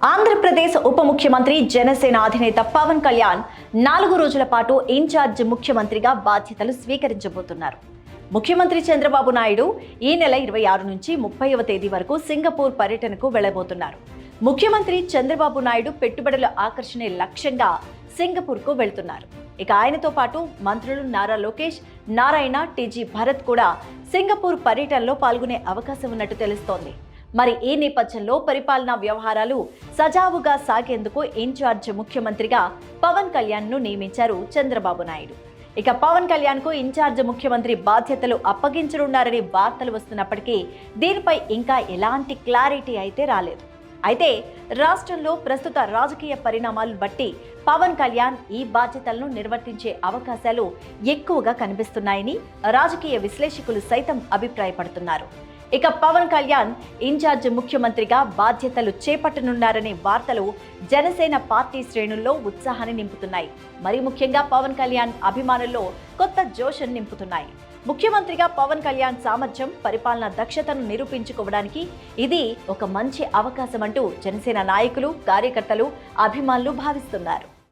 ఆంధ్రప్రదేశ్ ఉప ముఖ్యమంత్రి జనసేన అధినేత పవన్ కళ్యాణ్ 4 రోజుల పాటు ఇన్ఛార్జ్ ముఖ్యమంత్రిగా బాధ్యతలు స్వీకరించబోతున్నారు. ముఖ్యమంత్రి చంద్రబాబు నాయుడు ఈ నెల 26 నుంచి 30వ తేదీ వరకు సింగపూర్ పర్యటనకు వెళ్లబోతున్నారు. ముఖ్యమంత్రి చంద్రబాబు నాయుడు పెట్టుబడుల ఆకర్షణే లక్ష్యంగా సింగపూర్కు వెళ్తున్నారు. ఇక ఆయనతో పాటు మంత్రులు నారా లోకేష్, నారాయణ, టీజీ భరత్ కూడా సింగపూర్ పర్యటనలో పాల్గొనే అవకాశం ఉన్నట్టు తెలుస్తోంది. మరి ఈ నేపథ్యంలో పరిపాలనా వ్యవహారాలు సజావుగా సాగేందుకు ఇన్ఛార్జ్ ముఖ్యమంత్రిగా పవన్ కళ్యాణ్ ను నియమించారు చంద్రబాబు నాయుడు. ఇక పవన్ కళ్యాణ్ కు ఇన్ఛార్జ్ ముఖ్యమంత్రి బాధ్యతలు అప్పగించనున్నారని వార్తలు వస్తున్నప్పటికీ దీనిపై ఇంకా ఎలాంటి క్లారిటీ అయితే రాలేదు. అయితే రాష్ట్రంలో ప్రస్తుత రాజకీయ పరిణామాలను బట్టి పవన్ కళ్యాణ్ ఈ బాధ్యతలను నిర్వర్తించే అవకాశాలు ఎక్కువగా కనిపిస్తున్నాయని రాజకీయ విశ్లేషకులు సైతం అభిప్రాయపడుతున్నారు. ఇక పవన్ కళ్యాణ్ ఇన్ఛార్జ్ ముఖ్యమంత్రిగా బాధ్యతలు చేపట్టనున్నారనే వార్తలు జనసేన పార్టీ శ్రేణుల్లో ఉత్సాహాన్ని నింపుతున్నాయి. మరి ముఖ్యంగా పవన్ కళ్యాణ్ అభిమానుల్లో కొత్త జోష్ నింపుతున్నాయి. ముఖ్యమంత్రిగా పవన్ కళ్యాణ్ సామర్థ్యం, పరిపాలనా దక్షతను నిరూపించుకోవడానికి ఇది ఒక మంచి అవకాశం అంటూ జనసేన నాయకులు, కార్యకర్తలు, అభిమానులు భావిస్తున్నారు.